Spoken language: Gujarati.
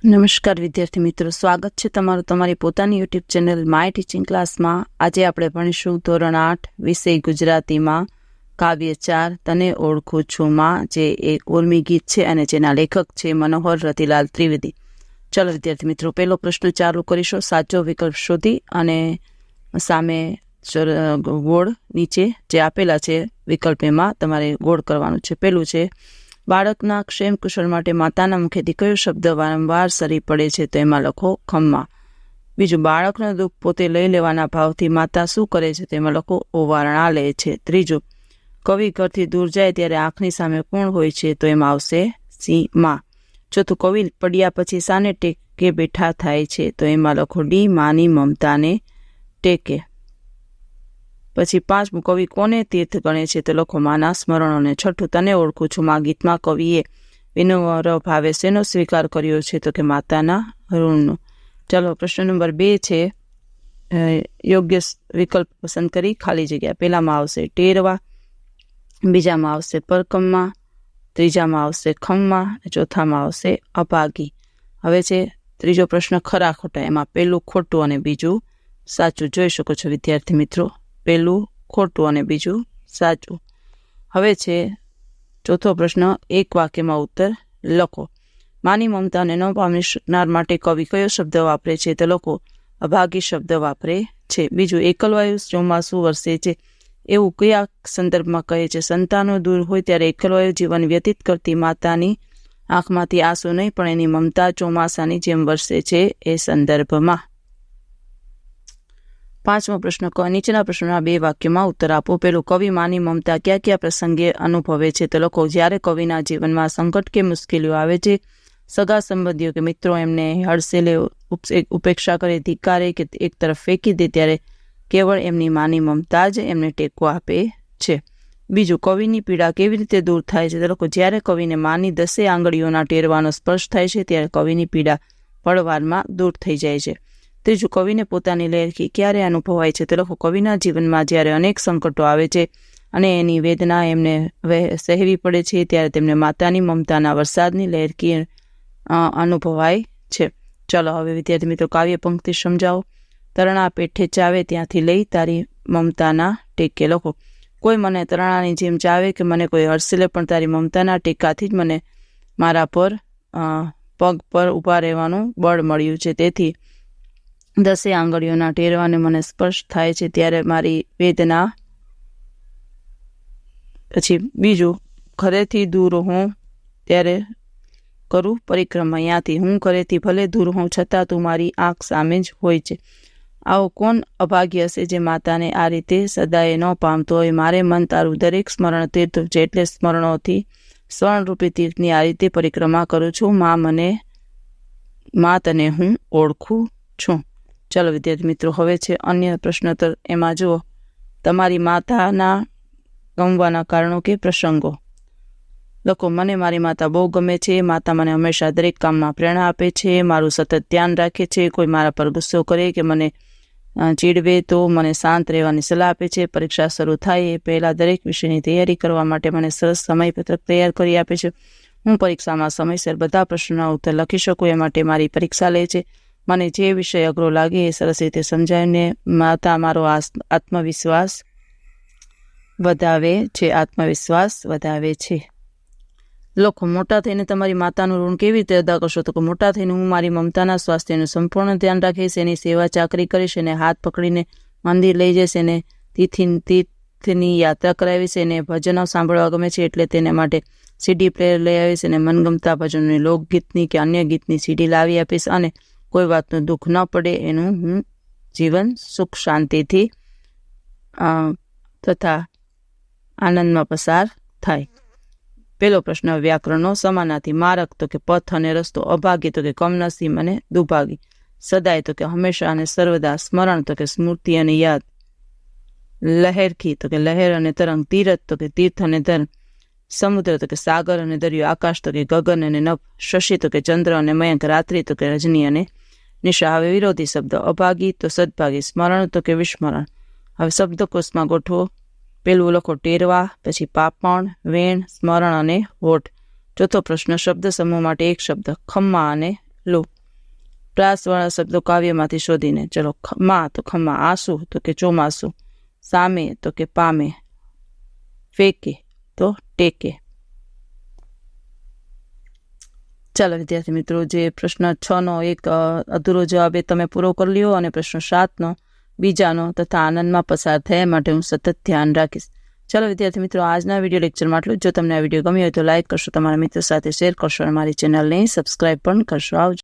નમસ્કાર વિદ્યાર્થી મિત્રો, સ્વાગત છે તમારું તમારી પોતાની યુટ્યુબ ચેનલ માય ટીચિંગ ક્લાસમાં। આજે આપણે ભણીશું ધોરણ 8 વિષય ગુજરાતીમાં કાવ્ય 4 તને ઓળખું છું માં, જે એક ઉર્મી ગીત છે અને જેના લેખક છે મનોહર રતિલાલ ત્રિવેદી। ચલો વિદ્યાર્થી મિત્રો, પહેલો પ્રશ્ન ચાલુ કરીશું। સાચો વિકલ્પ શોધી અને સામે ગોળ નીચે જે આપેલા છે વિકલ્પ એમાં તમારે ગોળ કરવાનું છે। પહેલું છે બાળકના ક્ષેમ કુશળ માટે માતાના મુખેથી કયો શબ્દ વારંવાર સરી પડે છે, તો એમાં લખો ખમ્મા। બીજું, બાળકનું દુઃખ પોતે લઈ લેવાના ભાવથી માતા શું કરે છે, તેમાં લખો ઓવારણા લે છે। ત્રીજું, કવિ ઘરથી દૂર જાય ત્યારે આંખની સામે કોણ હોય છે, તો એમાં આવશે સિંહ માં। ચોથું, કવિ પડ્યા પછી સાને ટેકે બેઠા થાય છે, તો એમાં લખો ડી માની મમતાને ટેકે। પછી પાંચમું, કવિ કોને તીર્થ ગણે છે, તો લખો માના સ્મરણોને। છઠ્ઠું, તને ઓળખું છું માં ગીતમાં કવિએ વિનમ્ર ભાવે શેનો સ્વીકાર કર્યો છે, તો કે માતાના ઋણનો। ચલો પ્રશ્ન નંબર 2 છે, યોગ્ય વિકલ્પ પસંદ કરી ખાલી જગ્યા। પહેલામાં આવશે ટેરવા, બીજામાં આવશે પરકમ્મા, ત્રીજામાં આવશે ખમ્મા, ચોથામાં આવશે અભાગી। હવે છે ત્રીજો પ્રશ્ન ખરા ખોટા, એમાં પહેલું ખોટું અને બીજું સાચું જોઈ શકો છો વિદ્યાર્થી મિત્રો। પહેલું ખોટું અને બીજું સાચું। હવે છે ચોથો પ્રશ્ન, એક વાક્યમાં ઉત્તર લખો। માની મમતાને ન પામનાર માટે કવિ કયો શબ્દ વાપરે છે, તો લખો અભાગી શબ્દ વાપરે છે। બીજું, એકલવાયુ ચોમાસું વરસે છે એવું કયા સંદર્ભમાં કહે છે? સંતાનો દૂર હોય ત્યારે એકલવાયુ જીવન વ્યતીત કરતી માતાની આંખમાંથી આંસુ નહીં પણ એની મમતા ચોમાસાની જેમ વરસે છે એ સંદર્ભમાં। પાંચમો પ્રશ્ન, નીચેના પ્રશ્નોના 2 વાક્યોમાં ઉત્તર આપો। પેલું, કવિ માની મમતા કયા કયા પ્રસંગે અનુભવે છે, તો લખો જ્યારે કવિના જીવનમાં સંકટ કે મુશ્કેલીઓ આવે છે, સગા સંબંધીઓ કે મિત્રો એમને હડસેલે ઉપેક્ષા કરે, ધિક્કારે કે એક તરફ ફેંકી દે, ત્યારે કેવળ એમની માની મમતા જ એમને ટેકો આપે છે। બીજું, કવિની પીડા કેવી રીતે દૂર થાય છે, તો લખો જ્યારે કવિને માની 10 આંગળીઓના ટેરવાનો સ્પર્શ થાય છે ત્યારે કવિની પીડા પળવારમાં દૂર થઈ જાય છે। ત્રીજું, કવિને પોતાની લહેરખી ક્યારે અનુભવાય છે, તો લખો કવિના જીવનમાં જ્યારે અનેક સંકટો આવે છે અને એની વેદના એમને સહેવી પડે છે ત્યારે તેમને માતાની મમતાના વરસાદની લહેરખી અનુભવાય છે। ચલો હવે વિદ્યાર્થી મિત્રો કાવ્ય પંક્તિ સમજાવો। તરણા પેઠે ચાવે ત્યાંથી લઈ તારી મમતાના ટેકે, લખો કોઈ મને તરણાની જેમ ચાવે કે મને કોઈ હર્ષેલે પણ તારી મમતાના ટેકાથી જ મને મારા પર પગ પર ઊભા રહેવાનું બળ મળ્યું છે, તેથી 10 આંગળીઓના ટેરવાને મને સ્પર્શ થાય છે ત્યારે મારી વેદના। પછી બીજું, ઘરેથી દૂર હોઉં ત્યારે કરું પરિક્રમા, અહીંયાથી હું ઘરેથી ભલે દૂર હોઉં છતાં તું મારી આંખ સામે જ હોય છે। આવો કોણ અભાગ્ય હશે જે માતાને આ રીતે સદાય ન પામતો હોય? મારે મન તારું દરેક સ્મરણ તીર્થ છે, એટલે સ્મરણોથી સ્વર્ણરૂપી તીર્થની આ રીતે પરિક્રમા કરું છું માં તને હું ઓળખું છું। ચલો વિદ્યાર્થી મિત્રો, હવે છે અન્ય પ્રશ્નોત્તર। એમાં જુઓ, તમારી માતાના ગમવાના કારણો કે પ્રસંગો લખો। મને મારી માતા બહુ ગમે છે, માતા મને હંમેશા દરેક કામમાં પ્રેરણા આપે છે, મારું સતત ધ્યાન રાખે છે, કોઈ મારા પર ગુસ્સો કરે કે મને ચીડવે તો મને શાંત રહેવાની સલાહ આપે છે, પરીક્ષા શરૂ થાય એ પહેલાં દરેક વિષયની તૈયારી કરવા માટે મને સરસ સમયપત્રક તૈયાર કરી આપે છે, હું પરીક્ષામાં સમયસર બધા પ્રશ્નોના ઉત્તર લખી શકું એ માટે મારી પરીક્ષા લે છે, મને જે વિષય અઘરો લાગે એ સરસ રીતે સમજાવીને માતા મારો આત્મવિશ્વાસ વધાવે છે। લખો, મોટા થઈને તમારી માતાનું ઋણ કેવી રીતે અદા કરશો? તો મોટા થઈને હું મારી મમતાના સ્વાસ્થ્યનું સંપૂર્ણ ધ્યાન રાખીશ, એની સેવા ચાકરી કરીશ, એને હાથ પકડીને મંદિર લઈ જઈશ, એને તીર્થની યાત્રા કરાવીશ, એને ભજનો સાંભળવા ગમે છે એટલે તેને માટે CD પ્લેયર લઈ આવીશ, એને મનગમતા ભજનોની લોકગીતની કે અન્ય ગીતની CD લાવી આપીશ, અને કોઈ વાતનું દુઃખ ન પડે એનું હું જીવન સુખ શાંતિથી તથા આનંદમાં પસાર થાય। પહેલો પ્રશ્ન, વ્યાકરણનો સમાનાર્થી। મારક તો કે પથ અને રસ્તો, અભાગી તો કે કમનસીબ અને દુભાગી, સદાય તો કે હંમેશા અને સર્વદા, સ્મરણ તો કે સ્મૃતિ અને યાદ, લહેરખી તો કે લહેર અને તરંગ, તીરથ તો કે તીર્થ અને ધર્મ, સમુદ્ર તો કે સાગર અને દરિયો, આકાશ તો કે ગગન અને નભ, શશી તો કે ચંદ્ર અને મયંક, રાત્રિ તો કે રજની અને નિશા। હવે વિરોધી શબ્દ, અભાગી તો સદભાગી, સ્મરણ તો કે વિસ્મરણ। હવે શબ્દકોશમાં ગોઠવો। પેલું લખો ટેરવા, પછી પાપણ, વેણ, સ્મરણ અને હોઠ। ચોથો પ્રશ્ન, શબ્દ સમૂહ માટે એક શબ્દ, ખમ્મા અને લો। પ્રાસવાળા શબ્દો કાવ્યમાંથી શોધીને. ચલો, ખમ્મા તો ખમ્મા, આંસુ તો કે ચોમાસું, સામે તો કે પામે, ફેંકે તો ટેકે. ચાલો વિદ્યાર્થી મિત્રો, જે પ્રશ્ન 6નો એક અધૂરો જવાબ એ તમે પૂરો કરી લ્યો અને પ્રશ્ન 7નો બીજાનો તથા આનંદમાં પસાર થયા માટે હું સતત ધ્યાન રાખીશ. ચાલો વિદ્યાર્થી મિત્રો, આજના વિડીયો લેક્ચરમાં આટલું. જો તમને આ વિડીયો ગમ્યો હોય તો લાઇક કરશો, તમારા મિત્રો સાથે શેર કરશો અને મારી ચેનલને સબસ્ક્રાઈબ પણ કરશો. આવજો.